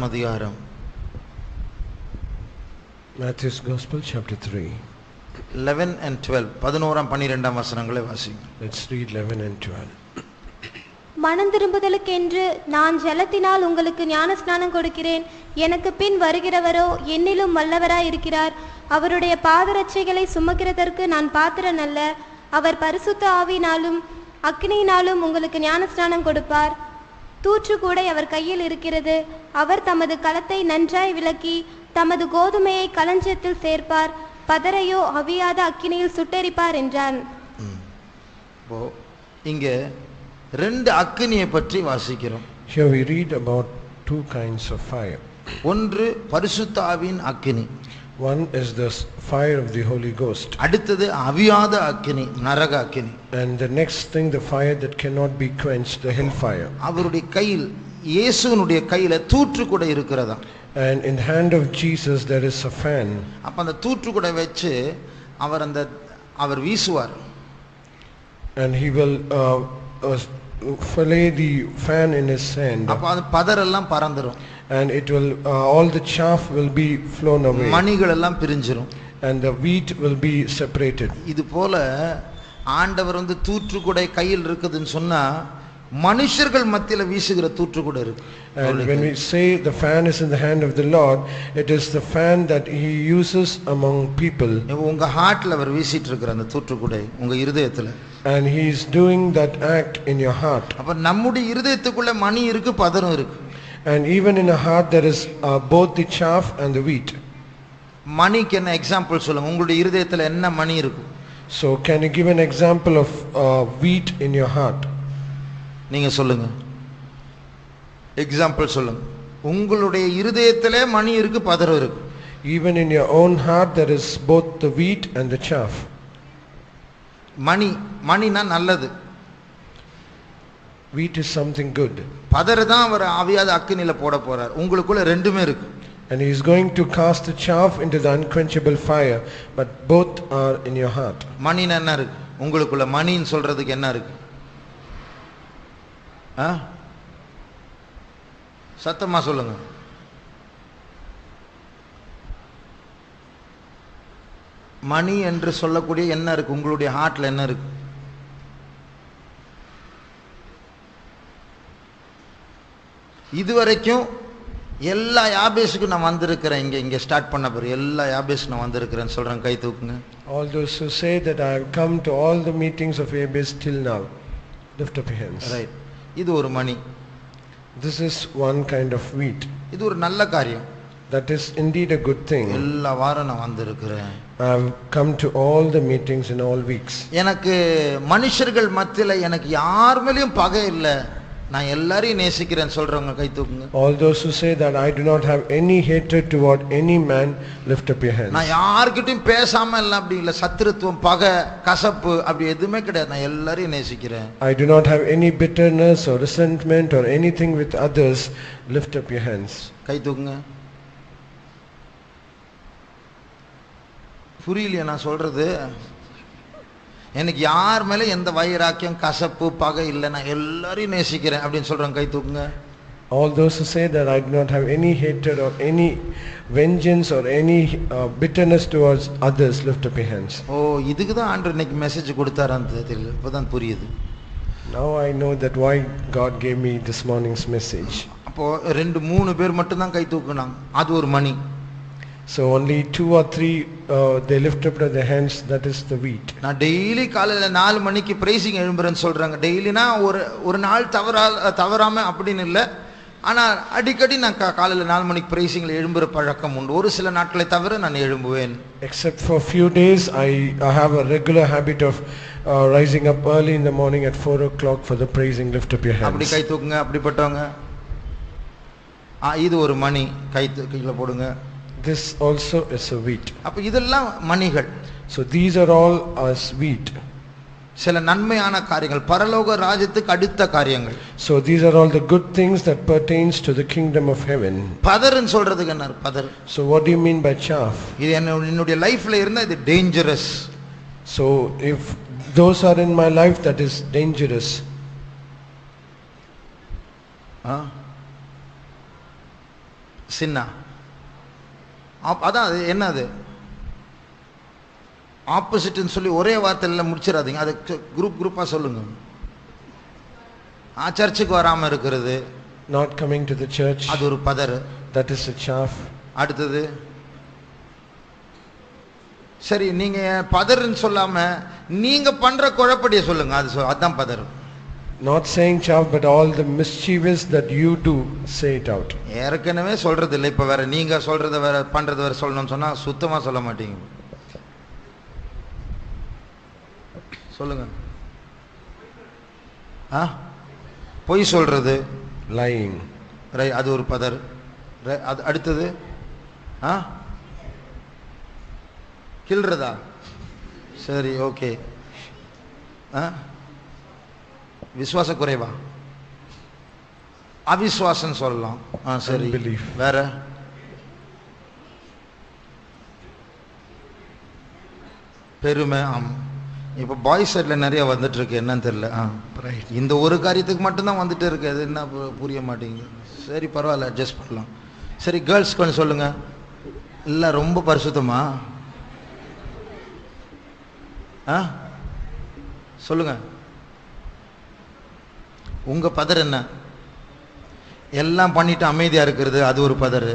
3 அதிகாரம். Matthew's Gospel chapter 3. 11 and 12. 11 12 வசனங்களை வாசிங்க. Let's read 11 and 12. மனம் திரும்புதலுக்கென்று நான் ஜலத்தினால் உங்களுக்கு ஞானஸ்நானம் கொடுக்கிறேன். எனக்கு பின் வருகிறவரோ என்னிலும் வல்லவராய் இருக்கிறார். அவருடைய பாதரட்சைகளை சுமக்கிறதற்கு நான் பாத்திரன் அல்ல. அவர் பரிசுத்த ஆவியினாலும் அக்கினியினாலும் உங்களுக்கு ஞானஸ்நானம் கொடுப்பார். தூற்றுக்கூடை அவர் கையில் இருக்கிறது. அவர் தமது களத்தை நன்றாய் விளக்கி தமது கோதுமையை களஞ்சியத்தில் சேர்ப்பார். பதரையோ அவியாத அக்கினியில் சுட்டெரிப்பார் என்றான். இங்கே ரெண்டு அக்கினியை பற்றி வாசிக்கிறோம். Here we read about two kinds of fire. ஒன்று பரிசுத்த ஆவியின் அக்கினி. One is the fire of the Holy Ghost. அடுத்தது அவியாத அக்கினி, நரக அக்கினி. And the next thing, the fire that cannot be quenched, the hellfire. அவருடைய கையில், இயேசுவினுடைய கையில தூற்றுக்கூடை இருக்கிறதா. And in the hand of Jesus there is a fan. அப்ப அந்த தூற்றுக்கூடை வச்சு அவர் வீசுவார். And he will fillet the fan in his hand. அப்ப அது பதரெல்லாம் பறந்துரும். And it will all the chaff will be flown away. மணிகள் எல்லாம் பிரிஞ்சிரும். And the wheat will be separated. இது போல ஆண்டவர் தூற்றுக்கூடை கையில் இருக்குதுன்னு சொன்னா மனுஷர்கள் மத்தியில வீசுகிற தூற்றுக்கூடை இருக்கு. And when we say the fan is in the hand of the Lord, it is the fan that he uses among people. உங்க ஹார்ட்ல அவர் வீசிட்டு இருக்கிற அந்த தூற்றுக்கூடை உங்க இருதயத்துல. And he is doing that act in your heart. அப்ப நம்முடைய இருதயத்துக்குள்ள மணி இருக்கு, பதரும் இருக்கு. And even in a heart there is both the chaff and the wheat. மணிக்கு என்ன எக்ஸாம்பிள் சொல்லுங்க, உங்களுடைய இருதயத்துல என்ன மணி இருக்கு? So can you give an example of wheat in your heart? நீங்க சொல்லுங்க, எக்ஸாம்பிள் சொல்லுங்க. உங்களுடைய இருதயத்திலே மணி இருக்கு, பதரும் இருக்கு. Even in your own heart there is both the wheat and the chaff. மணினா நல்லது. Wheat is something good. பதரை தான் அவர் ஆவியாத அக்கினியில போட போறார். உங்களுக்குள்ள ரெண்டுமே இருக்கு. And he is going to cast the chaff into the unquenchable fire, but both are in your heart. மணினா என்ன இருக்கு உங்களுக்குள்ள? மணின்னு சொல்றதுக்கு என்ன இருக்கு? சத்தமா சொல்லுங்க. மணி என்று சொல்லக்கூடிய என்ன இருக்கு உங்களுடைய ஹார்ட்ல? என்ன இருக்கு? இதுவரைக்கும் எல்லா யாபேஸுக்கும் நான் வந்திருக்கிறேன். இங்க ஸ்டார்ட் பண்ண பிறகு எல்லா யாபேஸுக்கும் நான் வந்திருக்கிறேன்னு சொல்றேன். கை தூக்குங்க. All those who say that I have come to all the meetings of Jabez till now, lift up your hands. Right. இது ஒரு மணி. This is one kind of wheat. இது ஒரு நல்ல காரியம். That is indeed a good thing. எல்லா வாரம் நான் வந்திருக்கிறேன். I have come to all the meetings in all weeks. எனக்கு மனுஷர்கள் மத்தியில எனக்கு யார் மேலயும் பகை இல்ல, நான் எல்லாரையும் நேசிக்கிறேன்னு சொல்றவங்க கை தூக்குங்க. All those who say that I do not have any hatred toward any man, lift up your hands. நான் யார்கிட்டயும் பேசாம இல்ல, அப்படி இல்ல, சத்துருத்துவம், பகை, கசப்பு அப்படி எதுவுமே கிடையாது. நான் எல்லாரையும் நேசிக்கிறேன். I do not have any bitterness or resentment or anything with others, lift up your hands. கை தூக்குங்க. புரியலையா நான் சொல்றது? எனக்கு யார் மேல எந்த வைராக்கியம், கசப்பு, பகை இல்லை, நான் எல்லாரையும் நேசிக்கிறேன் அப்படின்னு சொல்றேன். கை தூக்குங்க. All those who say that I do not have any hatred or any vengeance or any bitterness towards others, lift up your hands. ஓ, இதுக்கு தான் ஆண்டவர் இன்னைக்கு மெசேஜ் கொடுத்தாரான்னு தெரியல, இப்பதான் புரியுது. Now I know that why God gave me this morning's message. அப்போ 2-3 பேர் மட்டும் தான் கை தூக்குனாங்க, அது ஒரு மணி. So only 2 or 3 they lift up their hands, that is the wheat. நான் டெய்லி காலையில 4 மணிக்கு பிரைசிங் எழும்புறேன்னு சொல்றாங்க. டெய்லினா ஒரு நாள் தவறாம அப்படின்னு இல்லை, ஆனா அடிக்கடி நான் காலையில 4 மணிக்கு பிரைசிங்ல எழும்புற பழக்கம் உண்டு. ஒரு சில நாட்களை தவிர நான் எழும்புவேன். Except for few days I have a regular habit of rising up early in the morning at 4 o'clock for the praising. Lift up your hands. அப்படி கை தூக்குங்க. அப்படிப்பட்டவங்க இது ஒரு மணி. கையில போடுங்க. This also is a wheat. அப்ப இதெல்லாம் மணிகள். So these are all as wheat. சில நன்மையான காரியங்கள், பரலோக ராஜ்யத்துக்கு அடுத்த காரியங்கள். So these are all the good things that pertains to the kingdom of heaven. பதர்ன்னு சொல்றதுக்கு என்ன? பதர். So what do you mean by chaff? இது என்னுடைய லைஃப்ல இருந்தா இது dangerous. So if those are in my life, that is dangerous. சின்னா அதான் அது என்னது ஆப்போசிட்னு சொல்லி ஒரே வார்த்தையில் முடிச்சிடாதீங்க, அது குரூப்பாக சொல்லுங்க. சர்ச்சுக்கு வராமல் இருக்கிறது, not coming to the church, அது ஒரு பதர், that is a chaff. அடுத்தது சரி நீங்க பதர்ன்னு சொல்லாம நீங்க பண்ற குழப்படியை சொல்லுங்க, அதுதான் பதர். Not saying chaff, but all the mischievous that you do, say it out. ஏற்கனவே சொல்றது இல்லை, இப்ப வேற நீங்க சொல்றத வேற பண்றது வேற சொல்லணும்னு சொன்னா சுத்தமா சொல்ல மாட்டீங்க. சொல்லுங்க. பொய் சொல்றது, lying, அது ஒரு பதர். அது அடுத்தது கில்றதா? சரி, ஓகே. விசுவாச குறைவா? அவிசுவாசம் சொல்லலாம். சரி, வேற? பெருமை. இப்போ பாய்ஸ் சைடில் நிறைய வந்துட்டு இருக்கு, என்னன்னு தெரியல. இந்த ஒரு காரியத்துக்கு மட்டும்தான் வந்துட்டு இருக்கு, அது என்ன புரிய மாட்டேங்குது. சரி பரவாயில்ல, அட்ஜஸ்ட் பண்ணலாம். சரி கேர்ள்ஸ் கொஞ்சம் சொல்லுங்க. இல்லை ரொம்ப பரிசுத்தமா? சொல்லுங்க. உங்க பதர் என்ன? எல்லாம் பண்ணிட்டு அமைதியா இருக்கிறது, அது ஒரு பதர்.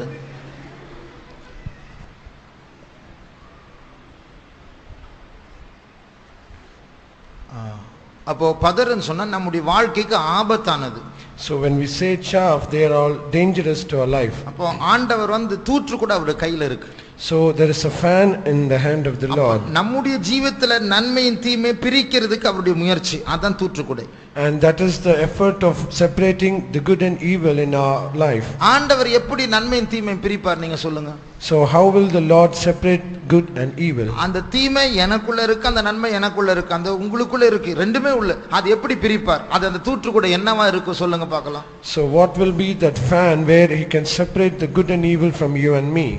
அப்போ பதர்ன்னு சொன்னா நம்முடைய வாழ்க்கைக்கு ஆபத்தானது. So when we say chaff, they are all dangerous to our life. அப்போ ஆண்டவர் தூற்று கூட அவருடைய கையில இருக்கு. So there is a fan in the hand of the Lord. நம்முடைய ஜீவிதத்துல நன்மையின் தீமை பிரிக்கிறதுக்கு அவருடைய முயற்சி, அதான் தூற்றுக்குடை. And that is the effort of separating the good and evil in our life. ஆண்டவர் எப்படி நன்மையின் தீமை பிரிப்பார் நீங்க சொல்லுங்க. So how will the Lord separate good and evil? அந்த தீமை எனக்குள்ள இருக்கு, அந்த நன்மை எனக்குள்ள இருக்கு, அந்த உங்களுக்குள்ள இருக்கு, ரெண்டுமே உள்ள. அது எப்படி பிரிப்பார்? அது அந்த தூற்றுக்குடை என்னவா இருக்கு சொல்லுங்க பார்க்கலாம். So what will be that fan where he can separate the good and evil from you and me?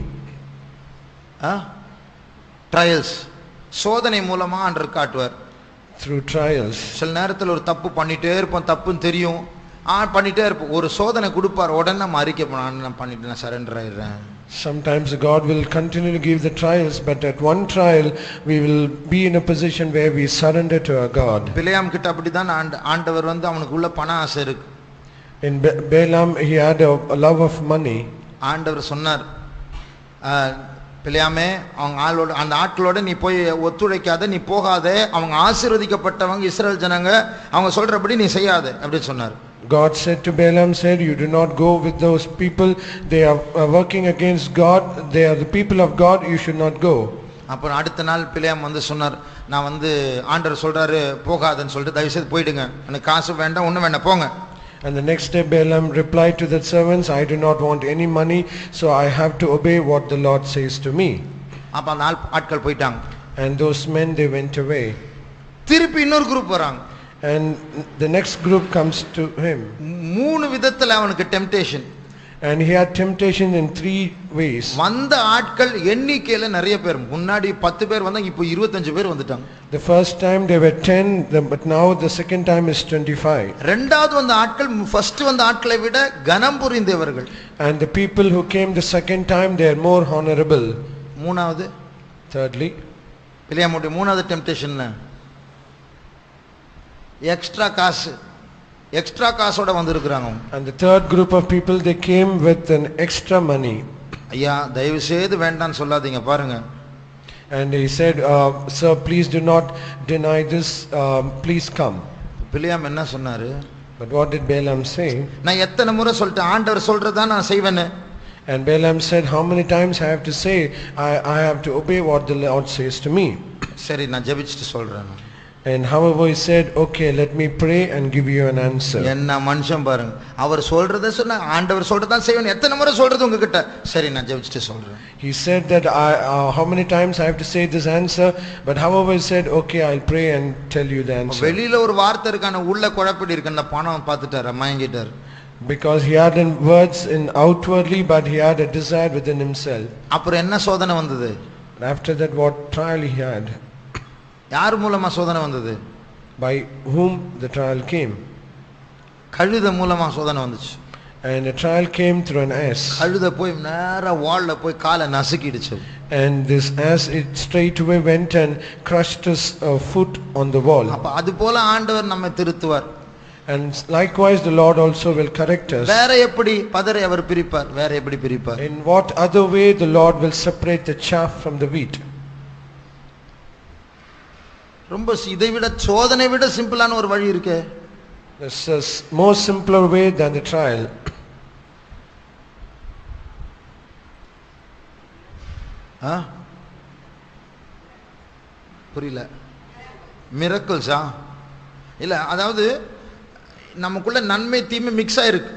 Trials, சோதனை மூலமா ஆண்டவர் காட்டுவார். Through trials. சில நேரத்தில் ஒரு தப்பு பண்ணிட்டே இருப்போம், தப்புன்னு தெரியும், பண்ணிட்டே இருப்போம். ஒரு சோதனை கொடுப்பார், உடனே நம்ம அறிக்கை நான் பண்ணிட்டு நான் surrender ஆயிடுறேன். Sometimes God will continue to give the trials, but at one trial we will be in a position where we surrender to our God. பிலேயாம் கிட்ட அப்படிதான் ஆண்டவர் அவனுக்குள்ள பண ஆசை இருக்கு. In Balaam he had a love of money. ஆண்டவர் சொன்னார், பிலேயாமே அவங்க அந்த ஆட்களோட நீ போய் ஒத்துழைக்காத, நீ போகாத, அவங்க ஆசீர்வதிக்கப்பட்டவங்க இஸ்ரவேல் ஜனங்க, அவங்க சொல்றபடி நீ செய்யாத அப்படின்னு சொன்னார். God said to Balaam, said, you do not go with those people, they are working against God, they are the people of God, you should not go. அப்புறம் அடுத்த நாள் பிலேயாம் சொன்னார், நான் ஆண்டவர் சொல்றாரு போகாதன்னு சொல்லிட்டு தயவு செய்து போயிடுங்க, எனக்கு காசு வேண்டாம், ஒன்றும் வேண்டாம், போங்க. And the next day Balaam replied to the servants, I do not want any money, so I have to obey what the Lord says to me. அப்ப அந்த ஆட்கள் போயிட்டாங்க. And those men, they went away. திருப்பி இன்னொரு group வராங்க. And the next group comes to him. மூணு விதத்துல அவனுக்கு temptation. And he had temptation in 3 ways. வந்த ஆட்கள் எண்ணிக்கையில நிறைய பேர், முன்னாடி 10 பேர் வந்தாங்க, இப்போ 25 பேர் வந்துட்டாங்க. The first time there were 10, but now the second time is 25. இரண்டாவது வந்த ஆட்கள் ஃபர்ஸ்ட் வந்த ஆட்களை விட கனம் புரிந்தவர்கள். And the people who came the second time, they are more honorable. மூணாவது, thirdly, பிலேயாமுடைய மூணாவது டெம்ப்டேஷன் எக்ஸ்ட்ரா காசோட வந்திருக்கிறாங்க. And the third group of people, they came with an extra money. ஐயா தயவு செய்து வேண்டாம்னு சொல்லாதீங்க, பாருங்க. And he said, sir, please do not deny this, please come. பிலேயாம் என்ன சொன்னாரு? But what did Balaam say? நான் எத்தனை முறை சொல்லிட்டேன், ஆண்டவர் சொல்றதா நான் செய்வேன்னு. And Balaam said, how many times I have to say, I have to obey what the Lord says to me. சரி நான் ஜெபிச்சிட்டு சொல்றேன். And however he said, okay, let me pray and give you an answer. என்ன மனுஷன் பாருங்க, அவர் சொல்றத சொன்னா ஆண்டவர் சொல்றதா செய்வேன், எத்தனை முறை சொல்றது உங்ககிட்ட? சரி நான் ஜெபிச்சிட்டு சொல்றேன். He said that how many times I have to say this answer, but however he said, okay, I'll pray and tell you the answer. வெளியில ஒரு வார்த்தை இருக்கான, உள்ள குழப்படி இருக்குன்னு பணம் பார்த்துட்டாரு, மயங்கிட்டாரு. Because he had in words in outwardly, but he had a desire within himself. அப்புறம் என்ன சோதனை வந்தது? After that, what trial he had? யார் மூலமா சோதனை வந்தது? By whom the trial came? கழுதை மூலமா சோதனை வந்துச்சு. And a trial came through an ass. கழுதை போய் நேரா வால்ல போய் காலை நசுக்கிடுச்சு. And this ass, it straightway went and crushed his foot on the wall. அப்ப அது போல ஆண்டவர் நம்மை திருத்துவார். And likewise the Lord also will correct us. வேற எப்படி பதரை அவர் பிரிப்பார்? வேற எப்படி பிரிப்பார்? In what other way the Lord will separate the chaff from the wheat? ரொம்ப இதை விட சோதனை விட சிம்பிளான ஒரு வழி இருக்கே. There's a more simpler way than the trial. புரியல. மிரக்கிள்ஸா? இல்ல, அதாவது நமக்குள்ள நன்மை தீமை மிக்ஸ் ஆயிருக்கு.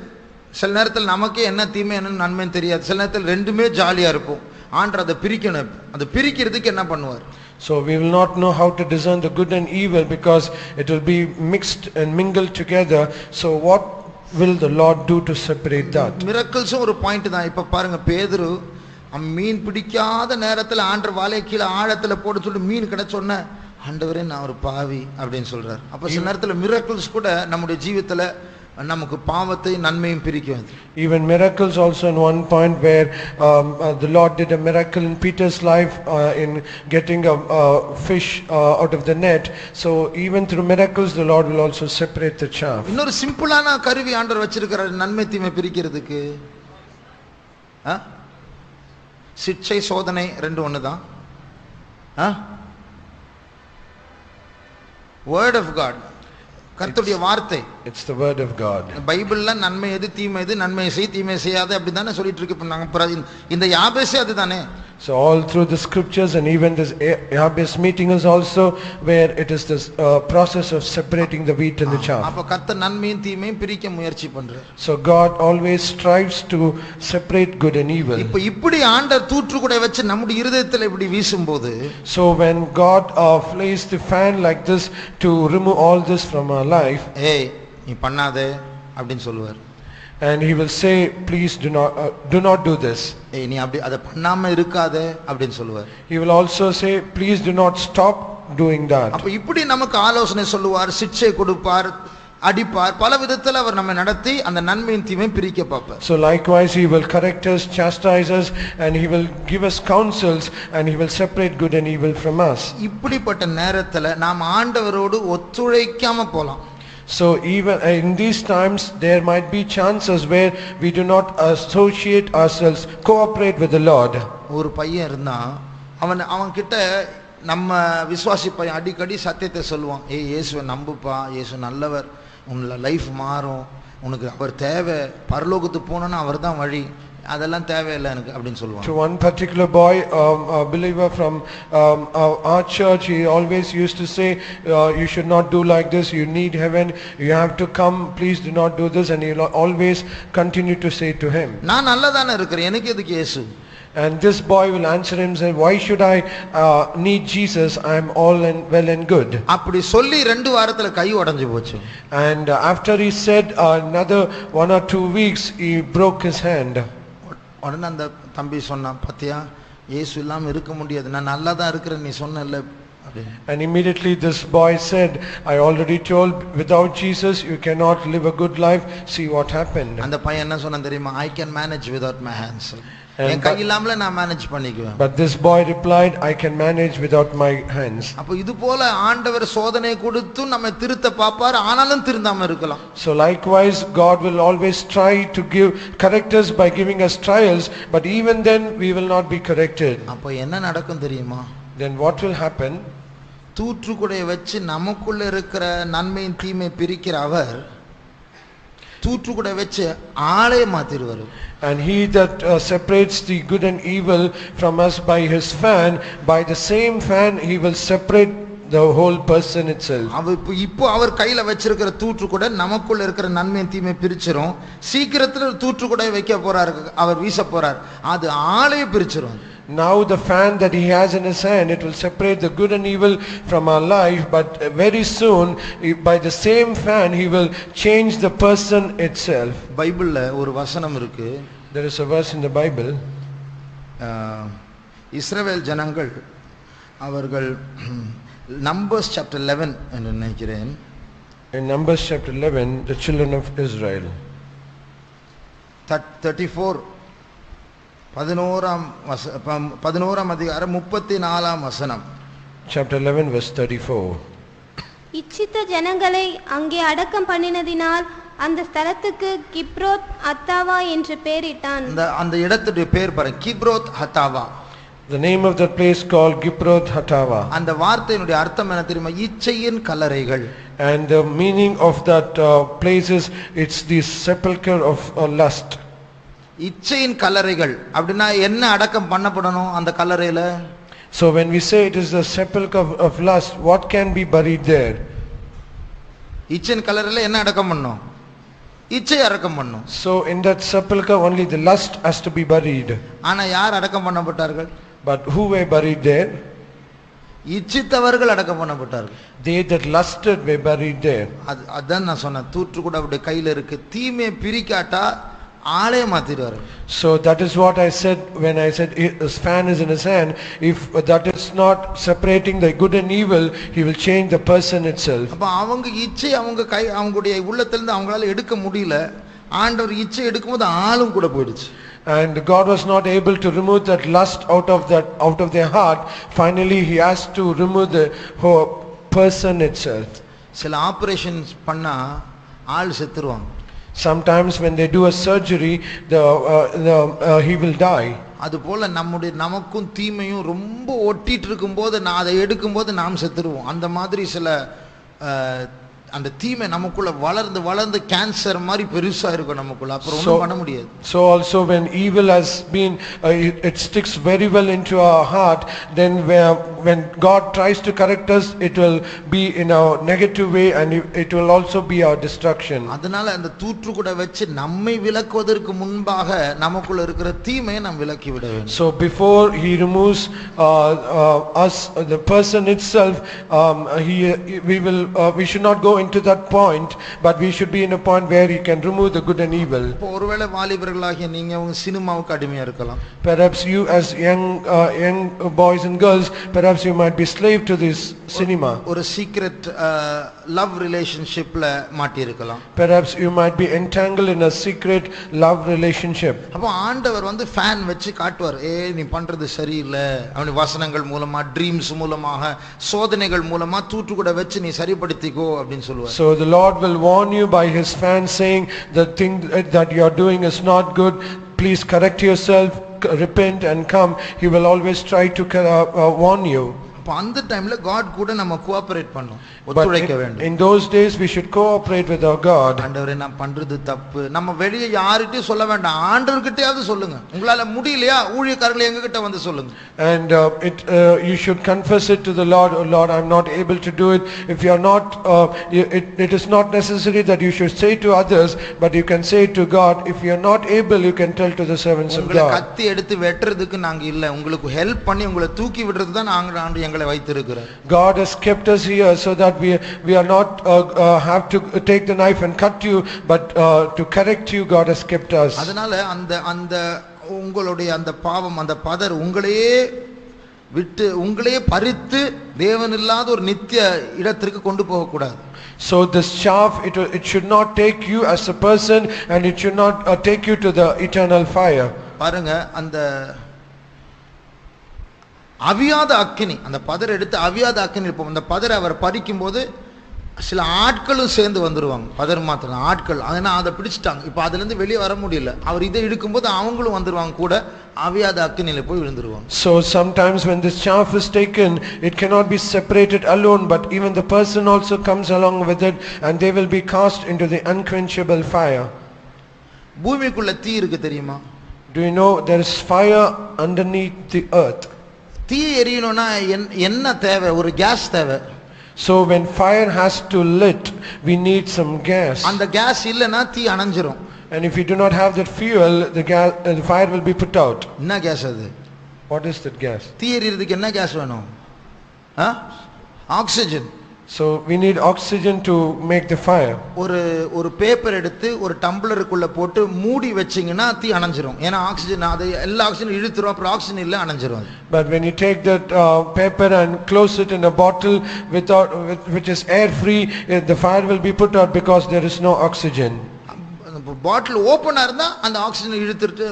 சில நேரத்தில் நமக்கே என்ன தீமை என்ன நன்மைன்னு தெரியாது. சில நேரத்தில் ரெண்டுமே ஜாலியா இருப்போம். ஆண்டவர் அதை பிரிக்கணும். அதை பிரிக்கிறதுக்கு என்ன பண்ணுவார்? So we will not know how to discern the good and evil because it will be mixed and mingled together. So what will the Lord do to separate that? மிரக்கிள்ஸும் ஒரு பாயிண்ட் தான். இப்ப பாருங்க, பேதுரு மீன் பிடிக்காத நேரத்தில் ஆண்டவர் வாழையை கீழே ஆழத்துல போட சொல்லி மீன் கிடைச்சோன்ன, ஆண்டவரே நான் ஒரு பாவி அப்படின்னு சொல்றாரு. அப்ப சில நேரத்தில் மிரக்கிள்ஸ் கூட நம்முடைய ஜீவிதத்துல நமக்கு பாவத்தை நன்மையும் பிரிக்கும். Even miracles also in one point where the Lord did a miracle in Peter's life in getting a fish out of the net. So even through miracles the Lord will also separate the chaff. இன்னொரு சிம்பிளான கருவி ஆண்டவர் வச்சிருக்கிறார் நன்மை தீமை பிரிக்கிறதுக்கு. சிட்சை சோதனை ரெண்டு ஒண்ணுதான். Word of God, கர்த்தருடைய வார்த்தை. It's the word of God. பைபிள்ல நன்மை எது தீமை எது, நன்மை செய் தீமை செய்யாத அப்படிதானே சொல்லிட்டு இருக்கு. இப்ப நாங்க இந்த யாபேசே அதுதானே. So all through the scriptures and even this Jabez meeting is also where it is this process of separating the wheat and the chaff. அப்ப கர்த்தர் நன்மையும் தீமையும் பிரிக்க முயற்சி பண்றார். So God always strives to separate good and evil. இப்ப இப்படி ஆண்டவர் தூற்றுக்குடை வச்சு நம்முடைய இருதயத்துல இப்படி வீசும்போது, so when God plays the fan like this to remove all this from our life, ஏய் நீ பண்ணாதே அப்படின்னு சொல்லுவார். and he will say please do not do this. ஏய் நீ அப்படி அத பண்ணாம இருக்காதே அப்படின்னு சொல்லுவார். He will also say please do not stop doing that. அப்ப இப்படி நமக்கு ஆலோசனை சொல்லுவார், சிட்சை கொடுப்பார், அடிப்பார், பல விதத்துல அவர் நம்ம நடத்தி அந்த நன்மையின் தீமையை பிரிக்க பார்ப்பார். So likewise he will correct us, chastise us, and he will give us counsels, and he will separate good and evil from us. இப்படிப்பட்ட நேரத்துல நாம் ஆண்டவரோடு ஒத்துழைக்காம போலாம். So even in these times there might be chances where we do not associate ourselves, cooperate with the Lord. ஒரு பையன் இருந்தா அவன் கிட்ட நம்ம விசுவாசி பையன் அடிக்கடி சத்தியத்தை சொல்லுவான். ஏய் இயேசுவை நம்புப்பா, இயேசு நல்லவர், உன்ன லைஃப் மாறும், உனக்கு அவர் தேவை, பரலோகத்துக்கு போகணும்னா அவர் தான் வழி, அதெல்லாம் தேவையில்லை எனக்கு அப்படின்னு சொல்லுவான். To one particular boy, a believer from our church, he always used to say you should not do like this, you need heaven, you have to come, please do not do this, and he will always continue to say to him, நான் நல்லதானே இருக்கிறேன், எனக்கு எதுக்கு இயேசு? and this boy will answer him say, why should I need Jesus, I am all and well and good. அப்படி சொல்லி 2 வாரத்துல கை உடைஞ்சு போச்சு. And after he said another 1 or 2 weeks he broke his hand. உடனே அந்த தம்பி சொன்னான், பாத்தியா இயேசு இல்லாம இருக்க முடியாது, நான் நல்லா தான் இருக்கிறேன் நீ சொன்னல்ல அப்படின்னு. And immediately this boy said, I already told, without Jesus you cannot live a good life, see what happened. அந்த பையன் என்ன சொன்னான் தெரியுமா? I can manage without my hands. என் கை இல்லாமல நான் மேனேஜ் பண்ணிக்குவேன். But this boy replied, I can manage without my hands. அப்ப இது போல ஆண்டவர் சோதனை கொடுத்து நம்ம திருத்த பாப்பார், ஆனாலும் திருந்தாம இருக்கலாம். So likewise God will always try to correct us by giving us trials, but even then we will not be corrected. அப்ப என்ன நடக்கும் தெரியுமா? Then what will happen? தூற்றுக்குடைய வச்சு நமக்குள்ள இருக்கிற நன்மையின் தீமை பிரிக்கிற அவர் தூற்றுக்குடைய வச்சு ஆளே மாத்திடுவார். And he that separates the good and evil from us by his fan, by the same fan he will separate the whole person itself. இப்போ அவர் கையில வச்சிருக்கிற தூற்றுக்குடை நமக்குள்ள இருக்கிற நன்மை தீமை பிரிச்சிரும். சீக்கிரத்துல தூற்றுக்குடை வைக்க போறாரு, அவர் வீச போறார், அது ஆளே பிரிச்சிரும். Now the fan that he has in his hand, it will separate the good and evil from our life, but very soon by the same fan he will change the person itself. பைபிள்ல ஒரு வசனம் இருக்கு. There is a verse in the Bible. இஸ்ரவேல் ஜனங்கள் அவர்கள் Numbers chapter 11 என்று நினைக்கிறேன். In Numbers chapter 11, the children of Israel. 34 11ஆம் அதிகாரம் 34ஆம் வசனம். Chapter 11 verse 34. இச்சித்த ஜனங்களை அங்கே அடக்கம் பண்ணினதினால் அந்த ஸ்தலத்துக்கு கிப்ரோத் அத்தாவா என்று பெயரிட்டான். அந்த இடத்துடைய பேர் பாருங்க, Kibroth ஹத்தாவா. The name of that place called Kibbroth Hattaavah. அந்த வார்த்தையினுடைய அர்த்தம் என்ன தெரியுமா? இச்சையின் கல்லறைகள். And the meaning of that place is it's the sepulchre of lust. இச்சையின் கல்லறைகள் அப்படின்னா என்ன அடக்கம் பண்ணப்படணும் அந்த கல்லறையில? So when we say it is the sepulchre of lust, what can be buried there? இச்சையின் கல்லறையில என்ன அடக்கம் பண்ணணும்? இச்சை அடக்கம் பண்ணணும். So in that sepulchre only the lust has to be buried. ஆனா யார் அடக்கம் பண்ணப்பட்டார்கள்? But who were buried there? இச்சித்தவர்கள் அடக்கம் பண்ணப்பட்டார்கள். They that lusted were buried there. அதான் நான் சொன்னேன், தூற்று கூட அவருடைய கையில இருக்கு. தீமையை பிரிக்காட்டா ஆளே மாத்திடுவாரு. So that is what I said when I said his fan is in his hand. If that is not separating the good and evil, he will change the person itself. அப்ப அவங்க இச்சை அவங்களுடைய உள்ளத்திலிருந்து அவங்களால எடுக்க முடியல. ஆண்டவர் இச்சை எடுக்கும்போது ஆளும் கூட போயிடுச்சு. And God was not able to remove that lust out of their heart. Finally he has to remove the whole person itself. சில ஆபரேஷன்ஸ் பண்ணா ஆள் செத்துருவாங்க. Sometimes when they do a surgery, he will die. அதுபோல நமக்கும் தீமையும் ரொம்ப ஒட்டிட்டு இருக்கும்போது அதை எடுக்கும்போது நாம் செத்துருவோம். அந்த மாதிரி சில அந்த தீமை நமக்குள்ள வளர்ந்து கேன்சர் மாதிரி பெருசா இருக்கும் நமக்குள்ள. அப்புறம் ஒண்ணும் பண்ண முடியாது. So also when evil has been it sticks very well into our heart, then when God tries to correct us, it will be in a negative way and it will also be our destruction. அதனால அந்த தூற்று கூட வச்சு நம்மை விலக்குவதற்கு முன்பாக நமக்குள்ள இருக்கிற தீமையை நாம் விலக்கி விட வேண்டும். So before he removes us, the person itself, we should not go into that point, but we should be in a point where he can remove the good and evil. ஒருவேளை வாலிபர்களாகிய நீங்க உங்க சினிமாவுக்கு அடிமையா இருக்கலாம். Perhaps you as young boys and girls, perhaps you might be slave to this cinema. ஒரு secret love ரிலேஷன்ஷிப்ல மாட்டி இருக்கலாம். Perhaps you might be entangled in a secret love relationship. அப்ப ஆண்டவர் ஃபேன் வச்சு காட்டுவார், நீ பண்றது சரியில்லை. அவனுடைய வசனங்கள் மூலமா, ட்ரீம்ஸ் மூலமாக, சோதனைகள் மூலமா தூற்று கூட வச்சு நீ சரிப்படுத்திக்கோ அப்படின்னு சொல்லுவார். So the Lord will warn you by his fan, saying the thing that you are doing is not good, please correct yourself, repent and come. He will always try to warn you. அப்ப அந்த டைம்ல God கூட நம்ம cooperate பண்ணணும், ஒத்துழைக்க வேண்டும். In those days we should cooperate with our God. ஆண்டவரே நான் பண்றது தப்பு. நம்ம வெளியே யார்கிட்டயும் சொல்ல வேண்டாம், ஆண்டவர்கிட்டயாவது சொல்லுங்க. உங்களால முடியலையா ஊழியக்காரங்களே எங்க கிட்ட வந்து சொல்லுங்க. And you should confess it to the Lord. Oh Lord, I'm not able to do it. If you are not it is not necessary that you should say to others, but you can say it to God. If you are not able, you can tell to the servants of God. உங்களை கத்தி எடுத்து வெட்றதுக்கு நாங்க இல்ல, உங்களுக்கு help பண்ணி உங்களை தூக்கி விடுறதுக்கு தான் நாங்க எங்களை வைத்திருக்கிறார். God has kept us here so that we are not have to take the knife and cut you, but to correct you. God has kept us. அதனால அந்த உங்களுடைய அந்த பாவம், அந்த பதர் உங்களையே விட்டு உங்களையே பறித்து தேவன் இல்லாத ஒரு நித்திய இடத்திற்கு கொண்டு போக கூடாது. So this chaff, it should not take you as a person, and it should not take you to the eternal fire. பாருங்க, அந்த அவியாத அக்கினி, அந்த பதரை எடுத்து அவியாத அக்கினி இருப்போம். அந்த பதரை அவர் பறிக்கும் போது சில ஆட்களும் சேர்ந்து வந்துருவாங்க. பதர் மாத்திரம் ஆட்கள், அதனால அதை பிடிச்சிட்டாங்க. இப்ப அதுல இருந்து வெளியே வர முடியல. அவர் இதை இழுக்கும்போது அவங்களும் வந்துருவாங்க கூட, அவியாத அக்கினியில போய் விழுந்துருவாங்க. So sometimes when this chaff is taken, it cannot be separated alone, but even the person also comes along with it, and they will be cast into the unquenchable fire. பூமிக்குள்ள தீ இருக்கு தெரியுமா? Do you know there is fire underneath the earth? தீ எரியணும்னா என்ன தேவை? ஒரு case தேவை. So when fire has to lit, we need some gas. அந்த கேஸ் இல்லனா தீ அணைஞ்சிரும். And if you do not have that fuel, the fire will be put out. என்ன case அது? What is that gas? தீ எரியறதுக்கு என்ன case வேணும்? Oxygen. So we need oxygen to make the fire. ஒரு paper எடுத்து ஒரு டம்ளருக்குள்ள போட்டு மூடி வெச்சீங்கன்னா தீ அணைஞ்சிரும். ஏனா ஆக்ஸிஜன் அது எல்லா ஆக்ஸிஜன் இழுத்துரும், அப்புறம் ஆக்ஸிஜன் இல்ல அணைஞ்சிரும். But when you take that paper and close it in a bottle which is air free, the fire will be put out because there is no oxygen. பாட்டில் ஓப்பனா இருந்தா அந்த ஆக்சிஜனை இழுத்துட்டு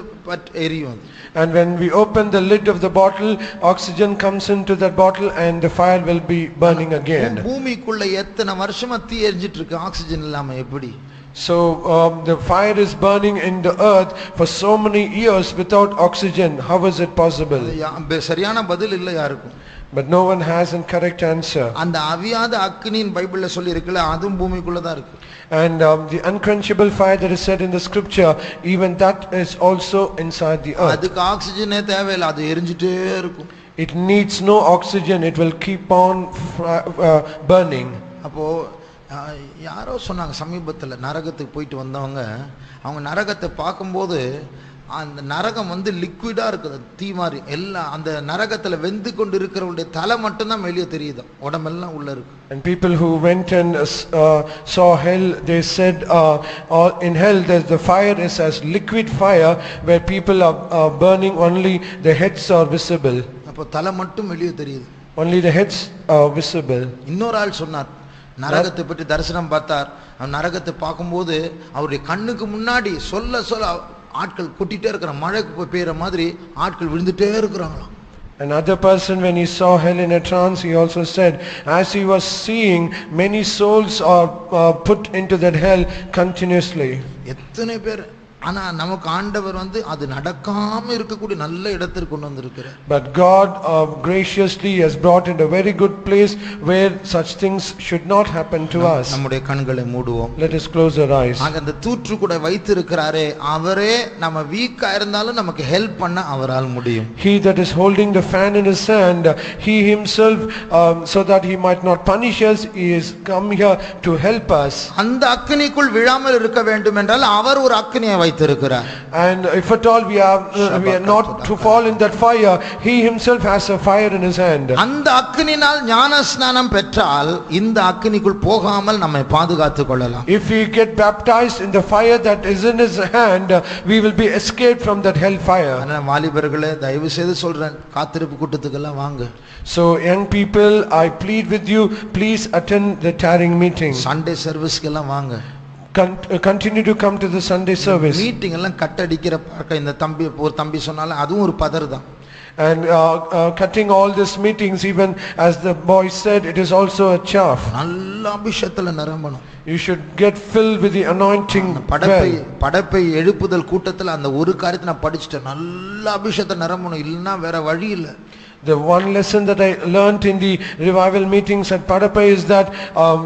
எரியும் அது. And when we open the lid of the bottle, oxygen comes into that bottle and the fire will be burning again. பூமிக்குள்ள எத்தனை வருஷமா தீ எரிஞ்சிட்டு இருக்கு ஆக்சிஜன் இல்லாம எப்படி? So the fire is burning in the earth for so many years without oxygen. How is it possible? சரியான பதில் இல்ல யாருக்கும். But no one has a correct answer. அந்த அவியாத அக்கினியின் பைபிள்ல சொல்லி இருக்குல்ல, அதுவும் பூமிக்குள்ள தான் இருக்கு. And the unquenchable fire that is said in the scripture, even that is also inside the earth. அதுக்கு ஆக்சிஜனே தேவையில்லை, அது எரிஞ்சிட்டே இருக்கும். It needs no oxygen, it will keep on burning. அப்போ யாரோ சொன்னாங்க சமீபத்தில் நரகத்துக்கு போயிட்டு வந்தவங்க, அவங்க நரகத்தை பார்க்கும்போது அந்த நரகம் லிக்விடா இருக்குது, தீ மாதிரி எல்லாம் அந்த நரகத்துல வெந்து கொண்டு இருக்கிறவங்களுடைய தலை மட்டும்தான் வெளியே தெரியுது, உடம்பெல்லாம் உள்ள இருக்கு. And people who went and saw hell, they said in hell the fire is as liquid fire where people are burning, only the heads are visible. அப்போ தலை மட்டும் வெளியே தெரியுது, only the heads are visible. இன்னொரு ஆள் சொன்னார், நரகத்தை பற்றி தரிசனம் பார்த்தார். அவன் நரகத்தை பார்க்கும்போது அவருடைய கண்ணுக்கு முன்னாடி சொல்ல சொல்ல ஆட்கள் கொட்டிட்டே இருக்கிற, மழைக்கு போய் பெய்யற மாதிரி ஆட்கள் விழுந்துட்டே இருக்கிறாங்களாம். Another person, when he saw hell in a trance, he also said, as he was seeing, many souls are put into that hell continuously. எத்தனை பேர், ஆனா நமக்கு ஆண்டவர் அது நடக்காம இருக்கக்கூடிய நல்ல இடத்திற்கு கொண்டு வந்திருக்கிறார். But God graciously has brought in a very good place where such things should not happen to us. நம்முடைய கண்களை மூடுவோம். Let us close our eyes. அங்க அந்த தூற்று கூட வைத்திருக்கிறாரே, அவரே நம்ம வீக்கா இருந்தாலும் நமக்கு ஹெல்ப் பண்ண அவரால் முடியும். He that is holding the fan in his hand, he himself, so that he might not punish us, he is come here to help us. அந்த அக்கினிக்குள் விழாமல் இருக்க வேண்டும் என்றால் அவர் ஒரு அக்கினியை வைத்திருக்கிறார். And if at all we are not to fall in that fire, he himself has a fire in his hand. அந்த அக்கினினால் ஞானஸ்நானம் பெற்றால் இந்த அக்கினிக்குள் போகாமல் நம்மை பாதுகாத்துக் கொள்ளலாம். If we get baptized in the fire that is in his hand, we will be escaped from that hell fire. அதனால வாலிபர்களே, தயவு செய்து சொல்றேன், காத்திருப்பு கூட்டத்துக்கெல்லாம் வாங்க. So young people, I plead with you, please attend the tarrying meeting. Sunday சர்வீஸ்க்கெல்லாம் வாங்க. Continue to come to the Sunday service. Meeting எல்லாம் கட் அடிக்கிற பழக்கம் இந்த தம்பி ஒரு தம்பி சொன்னாலும் அதுவும் ஒரு பதர் தான். And cutting all these meetings, even as the boy said, it is also a chaff. நல்ல அபிஷேகத்துல நிரம்பணும். You should get filled with the anointing. படைப்பை எழுப்புதல் கூட்டத்துல அந்த ஒரு காரியத்தை நான் படிச்சிட்டேன், நல்ல அபிஷேகத்தை நிரம்பணும், இல்லைன்னா வேற வழி இல்லை. The one lesson that I learnt in the revival meetings at Padapai is that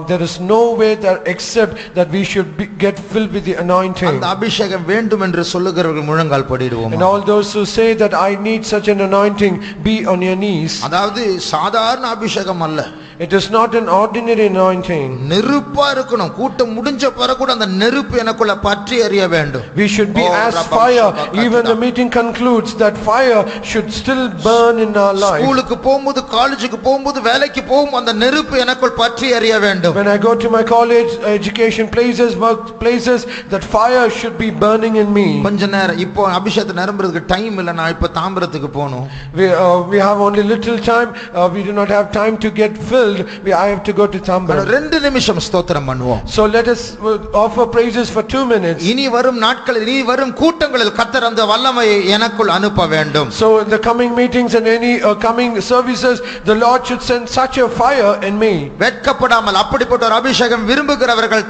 there is no way that except that we should get filled with the anointing. அந்த அபிஷேகம் வேண்டும் என்று சொல்லுகிறவர்கள் முழங்கால் படிடுவோம். And all those who say that I need such an anointing, be on your knees. அதாவது சாதாரண அபிஷேகம் அல்ல, it is not an ordinary anointing. நெருப்பா இருக்கணும். கூட்டம் முடிஞ்ச பிறகு கூட அந்த நெருப்பு எனக்குள்ள பற்றி எரிய வேண்டும். We should be as fire, even the meeting concludes, that fire should still burn in our life. ஸ்கூலுக்கு போகும்போது, காலேஜுக்கு போகும்போது, வேலைக்கு போகும்போது அந்த நெருப்பு எனக்குள் பற்றி எரிய வேண்டும். When I go to my college, education places, work places, that fire should be burning in me. கொஞ்ச நேரம் இப்போ அபிஷேகத்தை நிரம்புறதுக்கு டைம் இல்ல, நான் இப்ப தாம்பரத்துக்கு போணும். We have only little time, we do not have time to get filled. I have to go to Tambaram. 2 நிமிஷம் ஸ்தோத்திரம் பண்ணுவோம். So let us offer praises for 2 minutes. இனி வரும் நாட்களில், இனி வரும் கூட்டங்களில் கர்த்தர் அந்த வல்லமையை எனக்குள் அனுப்ப வேண்டும். So in the coming meetings and any coming services, the Lord should send such a fire in me. வெட்கப்படாமல் அப்படிப்பட்ட ஒரு அபிஷேகம் விரும்புகிறவர்கள்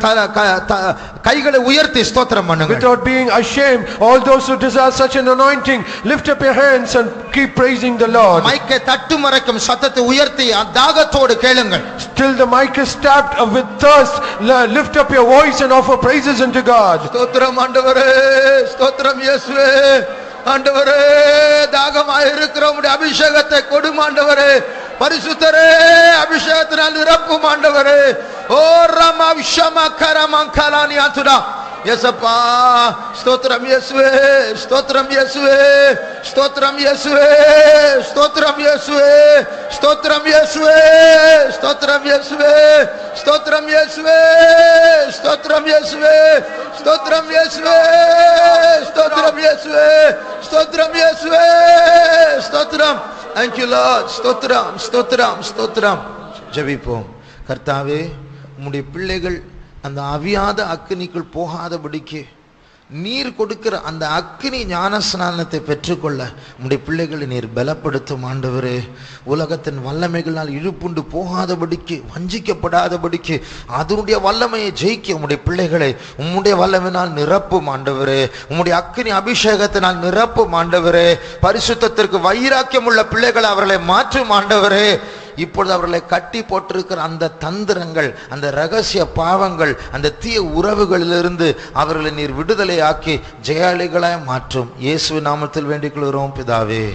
கைகளை உயர்த்தி ஸ்தோத்திரம் பண்ணுங்க. Without being ashamed, all those who desire such an anointing, lift up your hands and keep praising the Lord. மைக்கை தட்டும் வரைக்கும் சத்தத்தை உயர்த்தி தாகத்தோடு கேளுங்கள். Till the mic is tapped with thirst, lift up your voice and offer praises unto God. ஸ்தோத்திரம் ஆண்டவரே, ஸ்தோத்திரம் இயேசுவே. ஆண்டவரே, தாகமாய் இருக்கிற உம்முடைய அபிஷேகத்தை கொடும் ஆண்டவரே. பரிசுத்தரே, அபிஷேகத்தினால் நிரப்பும் ஆண்டவரே. ஓ ரமா விஷமா கரமங்கலானி ஆத்துடா. யேசப்பா, ஸ்தோத்திரம் இயேசுவே, ஸ்தோத்திரம் இயேசுவே, ஸ்தோத்திரம் இயேசுவே, ஸ்தோத்திரம் இயேசுவே, ஸ்தோத்திரம் இயேசுவே, ஸ்தோத்திரம் இயேசுவே, ஸ்தோத்திரம் இயேசுவே, ஸ்தோத்திரம் இயேசுவே, ஸ்தோத்திரம் இயேசுவே, ஸ்தோத்திரம் இயேசுவே, ஸ்தோத்திரம் இயேசுவே, ஸ்தோத்திரம். Thank you Lord. ஸ்தோத்திரம், ஸ்தோத்திரம், ஸ்தோத்திரம். ஜெபிப்போம். கர்த்தாவே, உம்முடைய பிள்ளைகள் அந்த அவியாத அக்கினிக்குள் போகாதபடிக்கு நீர் கொடுக்கிற அந்த அக்கினி ஞானஸ்நானத்தை பெற்றுக்கொள்ள உம்முடைய பிள்ளைகளை நீர் பலப்படுத்தும் ஆண்டவரே. உலகத்தின் வல்லமைகளால் இழுப்புண்டு போகாதபடிக்கு, வஞ்சிக்கப்படாதபடிக்கு, அதனுடைய வல்லமையை ஜெயிக்க உம்முடைய பிள்ளைகளை உம்முடைய வல்லமையினால் நிரப்பும் ஆண்டவரே. உம்முடைய அக்கினி அபிஷேகத்தினால் நிரப்பும் ஆண்டவரே. பரிசுத்தத்திற்கு வைராக்கியம் உள்ள பிள்ளைகளை அவர்களை மாற்றும் ஆண்டவரே. இப்பொழுது அவர்களை கட்டி போட்டிருக்கிற அந்த தந்திரங்கள், அந்த ரகசிய பாவங்கள், அந்த தீய உறவுகளிலிருந்து அவர்களை நீர் விடுதலை ஆக்கி ஜெயாளிகளாய் மாற்றும். இயேசு நாமத்தில் வேண்டிக் கொள்கிறோம் பிதாவே.